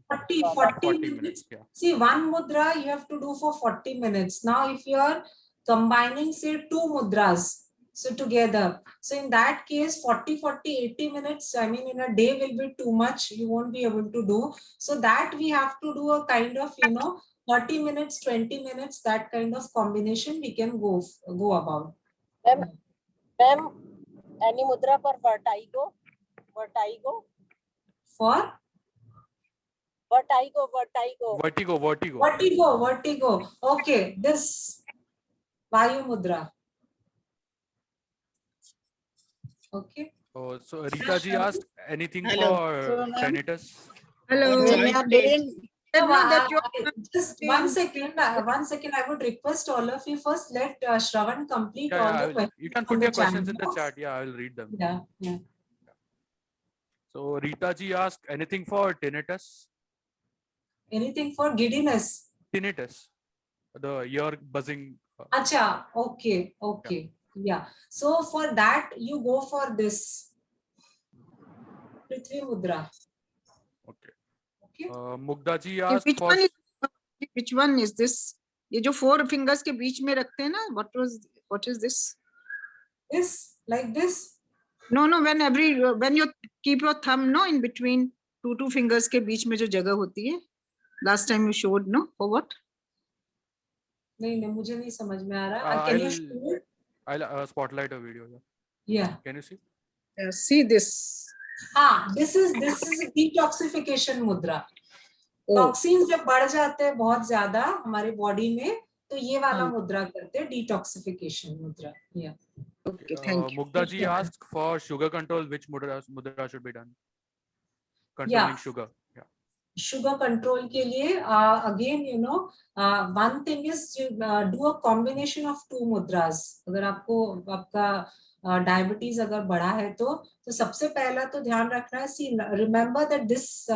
40 minutes. Yeah. See, one mudra you have to do for 40 minutes. Now, if you are combining, say, 2 mudras, so together, so in that case, 40, 80 minutes, I mean, in a day will be too much. You won't be able to do. So that we have to do a kind of, 40 minutes, 20 minutes, that kind of combination we can go about. Ma'am, any mudra for vertigo? For? Vertigo. Okay, this Vayu Mudra. Okay. Oh, so Rita ji asked anything Hello. for tinnitus? Hello. Just 1 second. 1 second. I would request all of you first let Shravan complete all the questions. You can on put the your questions in chat the box. chat. Yeah, I will read them. Yeah. So Rita ji asked anything for tinnitus? Anything for giddiness? Tinnitus, the ear buzzing. Acha. Okay. Yeah. So for that, you go for this Prithvi Mudra. Okay. Okay. Mugdha ji asked for. Which one is this? ये जो 4 fingers के बीच में रखते हैं ना, what is this? This, like this. No, when you keep your thumb, no, in between two fingers के बीच में जो जगह होती है, last time you showed, no, for what? नहीं, मुझे नहीं समझ में आ रहा. Can you show it? I'll spotlight a video. Yeah. Can you see? See this. This is a detoxification mudra. Toxins जब बढ़ जाते हैं बहुत ज्यादा हमारे बॉडी में, तो ये वाला मुद्रा करते हैं, डिटॉक्सिफिकेशन मुद्रा. Okay, thank you. Mugdha ji asked for sugar control. Which mudra should be done? Controlling sugar. Yeah. Sugar control के लिए again you know one thing is you do a combination of 2 mudras. अगर आपका diabetes अगर बढ़ा है तो सबसे पहला तो ध्यान रखना है, see remember that this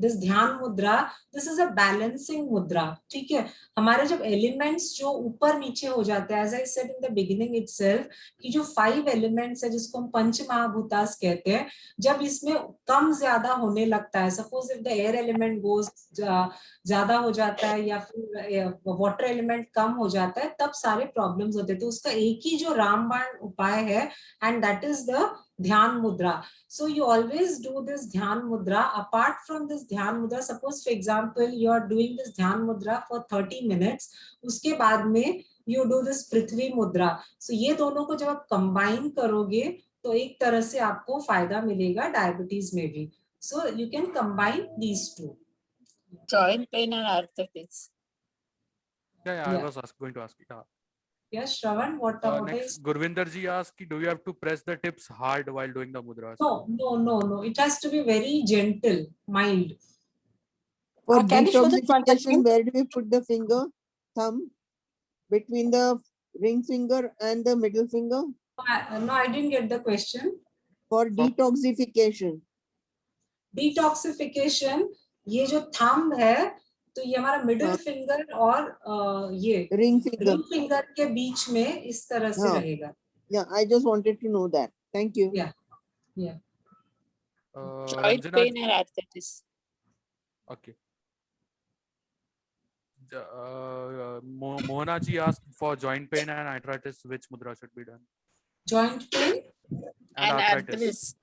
ध्यान मुद्रा, this is a balancing मुद्रा. ठीक है, हमारे जब एलिमेंट्स जो ऊपर नीचे हो जाते हैं, as I said in the beginning itself, कि जो 5 एलिमेंट्स है जिसको हम पंच महाभूतास कहते हैं, जब इसमें कम ज्यादा होने लगता है, suppose if the air element goes ज्यादा हो जाता है या फिर वाटर एलिमेंट कम हो जाता है, तब सारे प्रॉब्लम्स होते हैं. तो उसका एक ही जो रामबाण उपाय है, एंड दैट इज द ध्यान मुद्रा. So you always do this dhyan mudra. Apart from this dhyan mudra, suppose for example you are doing this dhyan mudra for 30 minutes, उसके बाद में you do this prithvi mudra. So ये दोनों को जब आप combine करोगे तो एक तरह से आपको फायदा मिलेगा डायबिटीज में भी. So you can combine these two. Joint pain and arthritis. Yeah, I was going to ask. Yes, Shravan, what next, Gurvinder ji asked, do you have to press the tips hard while doing the mudras? No. It has to be very gentle, mild. For can you show this one detoxification, where do we put the finger, thumb, between the ring finger and the middle finger? No, I didn't get the question. For detoxification. Detoxification, ये जो thumb है, तो ये हमारा middle finger और ये ring finger के बीच में इस तरह से रहेगा. I just wanted to know that. Thank you. Yeah. Joint pain and arthritis. Okay. Mohana ji asked for joint pain and arthritis. Which mudra should be done? Joint pain and arthritis.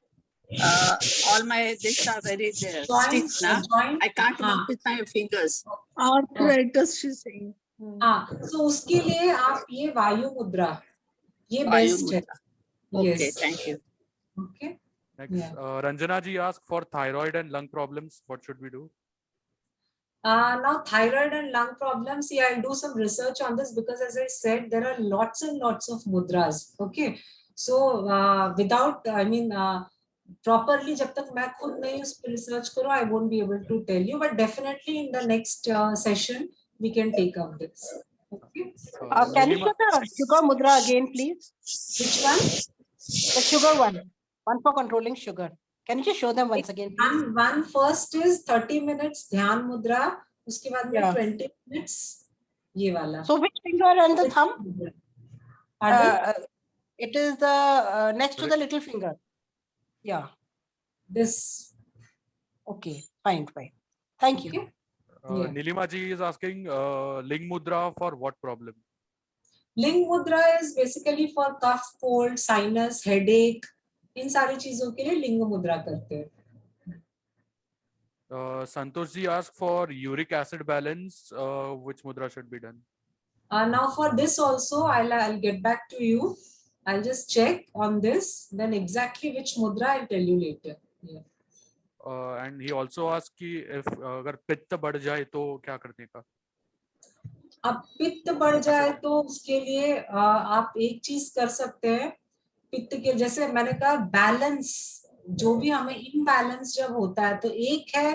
All my this are very stiff now. I can't move with my fingers. Arthritis, she's saying. So उसके लिए आप ये वायु मुद्रा, ये best है. Okay, thank you. Okay. Next, Ranjana ji asked for thyroid and lung problems. What should we do? Now thyroid and lung problems, I'll do some research on this, because as I said, there are lots and lots of mudras. Okay. So without, properly जब तक मैं खुद नहीं उस पर research करूँ, I won't be able to tell you, but definitely in the next session we can take up this. Okay. Can you show the sugar mudra again, please? Which one? The sugar one for controlling sugar. Can you just show them once again, please? One first is 30 minutes ध्यान मुद्रा, उसके बाद में 20 minutes ये वाला. So which finger and the thumb? It is the next to the little finger. Yeah. This. Okay, fine. Thank you. Nilima ji is asking Ling Mudra for what problem? Ling Mudra is basically for cough, cold, sinus, headache. इन सारी चीजों के लिए लिंग मुद्रा करते हैं. Santosh ji asked for uric acid balance. Which mudra should be done? Now for this also, I'll get back to you. I'll just check on this. Then exactly which mudra I'll tell you later. Yeah. And he also asked कि if अगर पित्त बढ़ जाए तो क्या करने का? अब पित्त बढ़ जाए तो उसके लिए आप एक चीज कर सकते हैं. पित्त के जैसे मैंने कहा बैलेंस, जो भी हमें इम्बैलेंस जब होता है तो एक है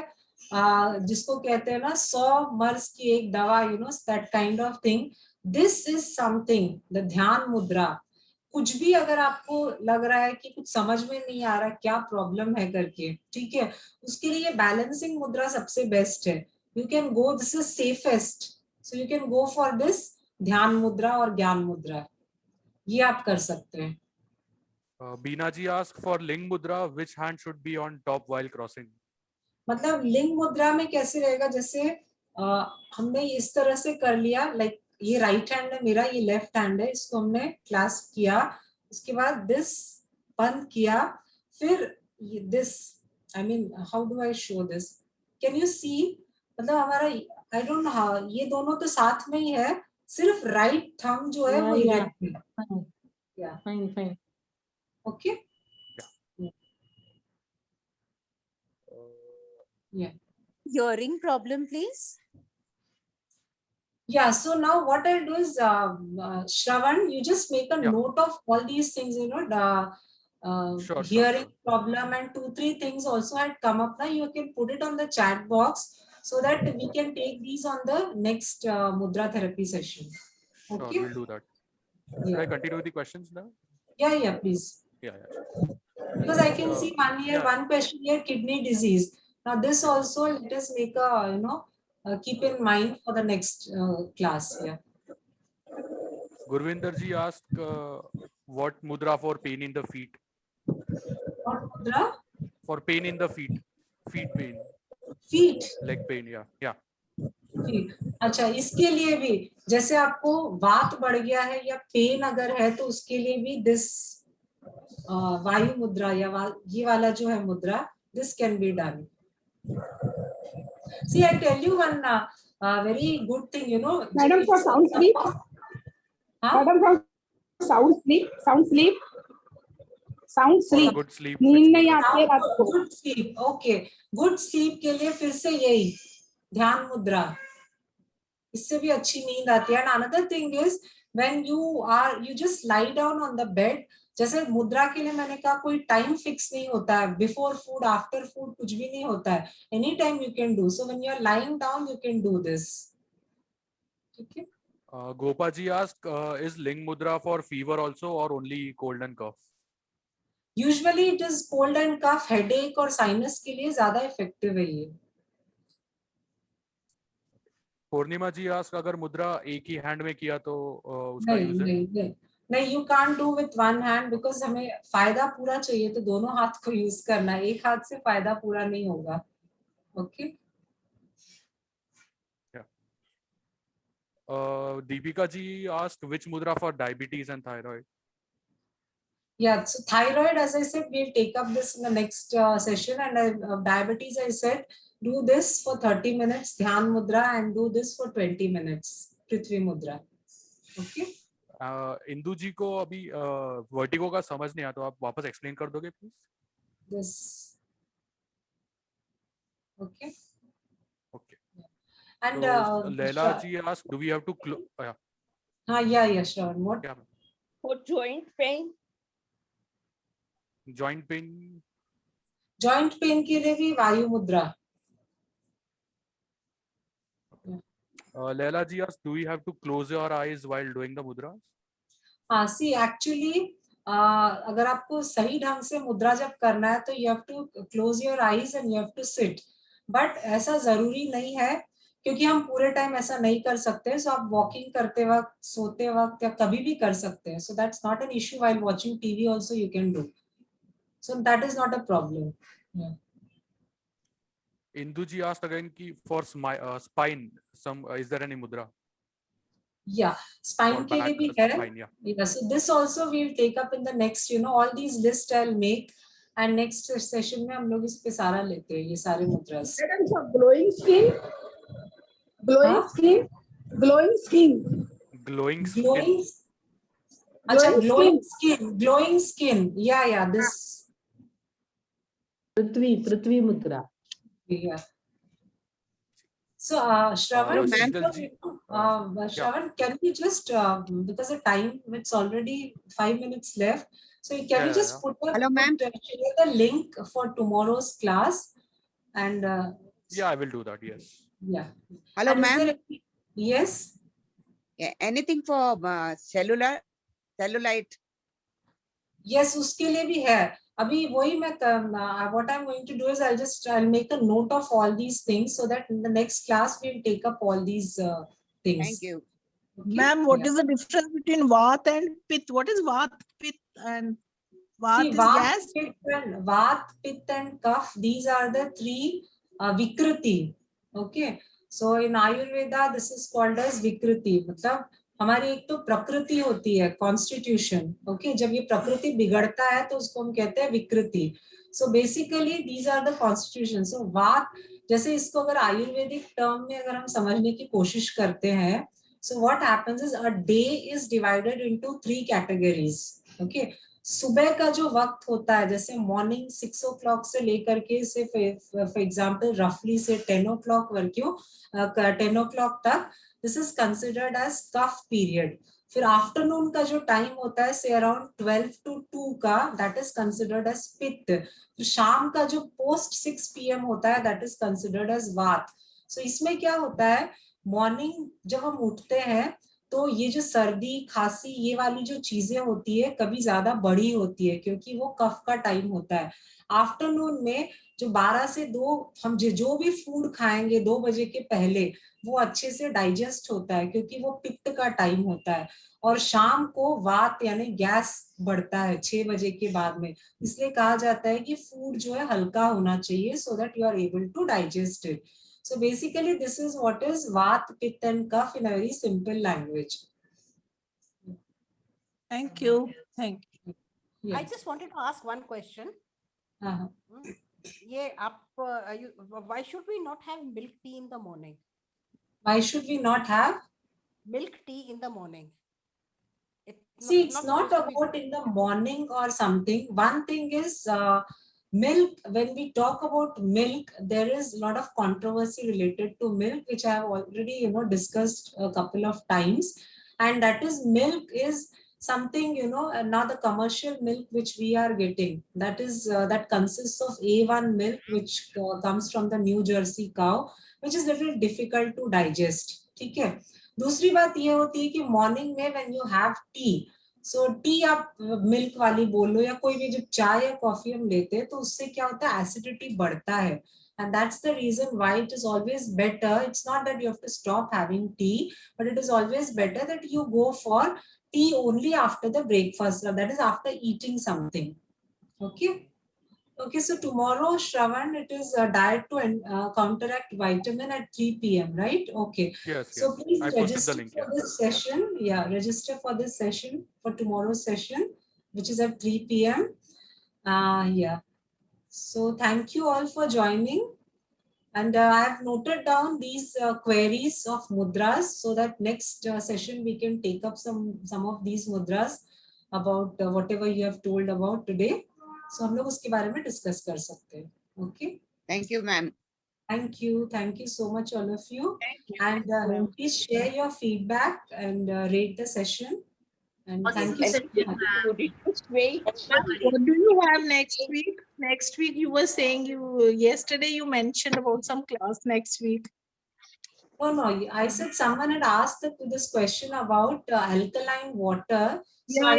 जिसको कहते हैं ना 100 मर्ज की एक दवा, that kind of thing. This is something, the ध्यान मुद्रा. कुछ भी अगर आपको लग रहा है कि कुछ समझ में नहीं आ रहा क्या प्रॉब्लम है करके, ठीक है, उसके लिए बैलेंसिंग मुद्रा सबसे बेस्ट है. You can go, this is safest, so you can go for this ध्यान मुद्रा और ज्ञान मुद्रा, ये आप कर सकते हैं. Beena ji asked for Ling Mudra. Which hand should be on top while crossing? मतलब लिंग मुद्रा में कैसे रहेगा, जैसे हमने इस तरह से कर लिया, लाइक ये राइट हैंड है मेरा, ये लेफ्ट हैंड है, इसको हमने क्लास्प किया, उसके बाद दिस बंद किया, फिर this, I mean how do I show this, can you see, मतलब हमारा आई डोंट नो, हाँ ये दोनों तो साथ में ही है, सिर्फ राइट थंब जो है वो इरेक्ट है. या Fine. Okay. Yeah. Hearing problem, please. Yeah, so now what I'll do is, Shravan, you just make a note of all these things, you know, the Sure, hearing problem and 2-3 things also had come up now. You can put it on the chat box so that we can take these on the next mudra therapy session. Sure, Okay. we'll do that. Should I continue with the questions now? Yeah, please. Yeah. Because I can see one here, one question here, kidney disease. Now this also, let us make a, you know, keep in mind for the next class. Yeah. Gurvinder ji asked, what mudra for pain in the feet? What mudra? For pain in the feet. Feet pain. Feet. Leg pain, yeah. feet. अच्छा, इसके लिए भी जैसे आपको वात बढ़ गया है या पेन अगर है तो उसके लिए भी दिस वायु मुद्रा या ये वाला जो है मुद्रा, this can be done. See, I tell you one very good thing, you know. Madam, for sound sleep. Madam, for sound sleep. Good sleep. नींद नहीं आती है रात को. Good sleep. Okay. Good sleep के लिए फिर से यही ध्यान मुद्रा, इससे भी अच्छी नींद आती है. And another thing is when you just lie down on the bed. जैसे मुद्रा के लिए मैंने कहा कोई टाइम फिक्स नहीं होता है, बिफोर फूड आफ्टर फूड कुछ भी नहीं होता है, any time you can do. So when you are lying down you can do this. ठीक है. Gopa ji asked, is Ling Mudra for fever also or only cold and cough? Usually it is cold and cough, headache और sinus के लिए ज्यादा effective है ये. पूर्णिमा जी asked, अगर मुद्रा एक ही हैंड में किया तो उसका यूज है? नहीं, you can't do with one hand because हमें फायदा पूरा चाहिए तो दोनों हाथ को यूज करना है, एक हाथ से फायदा पूरा नहीं होगा. Okay. Deepika ji asked, which mudra for diabetes and thyroid? Yeah, so thyroid, as I said, we'll take up this in the next session, and diabetes, I said, do this for 30 minutes, Dhyan Mudra, and do this for 20 minutes, Prithvi Mudra. Okay. Indu ji को अभी vertigo का समझ नहीं आया तो आप वापस explain कर दोगे please? This. Okay. Okay. And Leila ji asked, do we have to close? Yeah, sure. What? For joint pain. Joint pain. Joint pain के लिए भी वायु मुद्रा. Leila ji asked, do we have to close your eyes while doing the mudras? See, actually, अगर आपको सही ढंग से मुद्रा जब करना है तो you have to close your eyes and you have to sit. But ऐसा जरूरी नहीं है क्योंकि हम पूरे टाइम ऐसा नहीं कर सकते. So आप वॉकिंग करते वक्त, सोते वक्त या कभी भी कर सकते हैं. So that's not an issue. While watching TV also you can do. So that is not a problem. Yeah. Indu ji asked again ki for spine, is there any mudra? Yeah, spine के लिए भी है. Yeah, so this also we will take up in the next, all these lists I'll make, and next session में हम लोग इस पे सारा लेते हैं ये सारे मुद्रास. Glowing skin. Glowing skin. Glowing skin. Glowing skin. अच्छा, glowing skin. Yeah, this. Prithvi mudra. Yeah. So, Shravan, can you just, because the time, it's already 5 minutes left, so can you just put share the link for tomorrow's class? And yeah, I will do that, yes. Yeah. Hello, ma'am. Yes. Yeah, anything for cellulite? Yes, उसके लिए भी है. अभी वही मैं what I'm going to do is I'll make a note of all these things so that in the next class we'll take up all these things. Thank you. Okay? Ma'am, what is the difference between Vat and Pit? What is Vat, Pit, and Vat is gas? Vat, Pit and Kaph, these are the three Vikriti. Okay. So in Ayurveda, this is called as Vikriti. मतलब हमारी एक तो प्रकृति होती है, constitution, okay, जब ये प्रकृति बिगड़ता है तो उसको हम कहते हैं विकृति. So basically these are the constitution. So vata, जैसे इसको अगर आयुर्वेदिक टर्म में अगर हम समझने की कोशिश करते हैं, so what happens is a day is divided into 3 categories. Okay, सुबह का जो वक्त होता है, जैसे मॉर्निंग 6 o'clock से लेकर के से फॉर एग्जांपल रफली से 10 o'clock 10 o'clock तक, this is considered as kapha period. फिर आफ्टरनून का जो टाइम होता है से अराउंड 12 to 2 का, दैट इज कंसिडर्ड एज पित्त. फिर शाम का जो पोस्ट 6 PM होता है, दैट इज कंसिडर्ड एज वात. सो इसमें क्या होता है, मॉर्निंग जब हम उठते हैं तो ये जो सर्दी खांसी ये वाली जो चीजें होती है कभी ज्यादा बड़ी होती है, क्योंकि वो कफ का टाइम होता है. आफ्टरनून में जो 12 से 2 हम जो भी फूड खाएंगे 2 बजे के पहले, वो अच्छे से डाइजेस्ट होता है, क्योंकि वो पित्त का टाइम होता है. और शाम को वात यानी गैस बढ़ता है 6 बजे के बाद में. इसलिए कहा जाता है कि फूड जो है हल्का होना चाहिए, so that you are able to digest it. So basically this is what is Vat, Pitta and Kaph in a very simple language. Thank you. Thank you. Yeah. I just wanted to ask one question. ये आप why should we not have milk tea in the morning? Why should we not have milk tea in the morning? See, it's not about in the morning or something. One thing is milk. When we talk about milk, there is a lot of controversy related to milk, which I have already discussed a couple of times. And that is, milk is something, now the commercial milk which we are getting, that is that consists of A1 milk, which comes from the New Jersey cow, which is little difficult to digest. ठीक है. दूसरी बात ये होती है कि morning में when you have tea, so T आप मिल्क वाली बोल लो या कोई भी, जब चाय या कॉफी हम लेते हैं तो उससे क्या होता है, एसिडिटी बढ़ता है. And that's the reason why it is always better. It's not that you have to stop having tea, but it is always better that you go for tea only after the breakfast, that is after eating something. Okay. Okay, so tomorrow, Shravan, it is a diet to counteract vitamin at 3 PM, right? Okay. Yes. So please I posted register the link, for this session. Yeah, register for this session, for tomorrow's session, which is at 3 PM. Yeah. So thank you all for joining. And I have noted down these queries of mudras, so that next session we can take up some of these mudras about whatever you have told about today. So हम लोग उसके बारे में discuss कर सकते हैं. Okay. Thank you ma'am. Thank you so much all of you. And please share your feedback and rate the session. And thank you so much. What do you have next week? Next week you were saying yesterday you mentioned about some class next week. No. I said someone had asked this question about alkaline water. So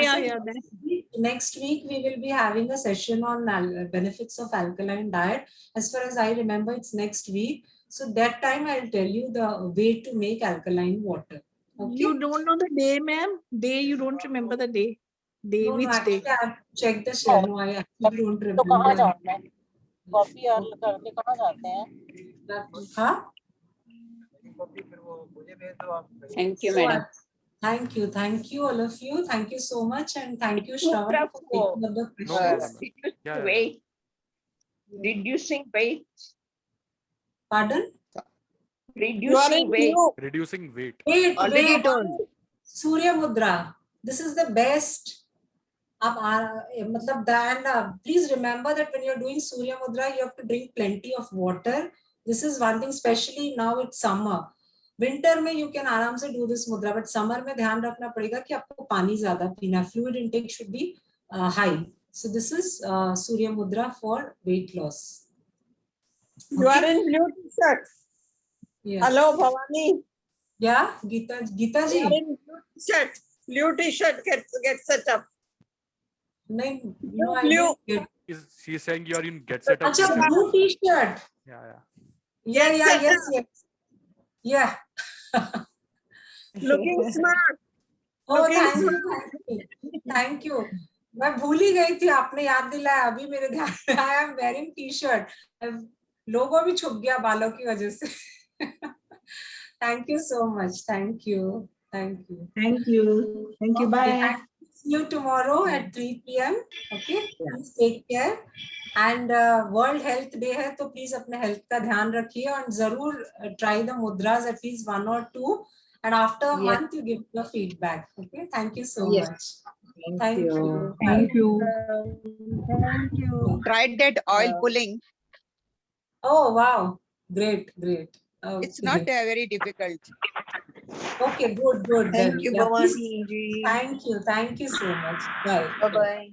next week we will be having a session on benefits of alkaline diet. As far as I remember, it's next week. So that time I'll tell you the way to make alkaline water. Okay? You don't know the day, ma'am? Day, you don't remember the day? No, which actually, day? I have checked the schedule. No, I actually don't remember. तो कहाँ जाते हैं? Coffee करके कहाँ जाते हैं? हाँ? Thank you, madam. Thank you all of you. Thank you so much, and thank you, Shravan, for taking up the questions. Weight. Reducing weight. Pardon? Reducing weight. Reducing weight. Wait. Surya Mudra. This is the best. Please remember that when you're doing Surya Mudra, you have to drink plenty of water. This is one thing, especially now it's summer. Winter में you can आराम से do this Mudra, but summer में ध्यान रखना पड़ेगा कि आपको पानी ज्यादा पीना, fluid intake should be high. So this is Surya Mudra for weight loss. You are in blue t-shirt. Yeah. Hello, Bhavani. Yeah, Geeta ji. You are in blue t-shirt. Blue t-shirt get set up. No, I didn't get. She is saying you are in get set up. Acha, blue t-shirt. Yeah. Yes. Yeah. Looking smart. Oh, thank you. मैं भूल ही गई थी, आपने याद दिलाया अभी मेरे ध्यान में आया. I'm wearing t-shirt. लोगो भी छुप गया बालों की वजह से. Thank you so much. Thank you. Thank you. Thank you. Thank you. Okay, Bye. and see you tomorrow at 3 p.m. Okay. Please take care. And World Health Day है तो please अपने health का ध्यान रखिए और जरूर try the mudras at least 1 or 2. And after a month you give your feedback. Okay. Thank you so much. Thank you. Thank you. Thank you. Tried that oil pulling. Oh wow. Great. Great. Okay. It's not very difficult. Okay. Good. Good. Thank then. you, Yeah, please. Bhavani ji. Thank you. Thank you so much. Bye. Bye bye.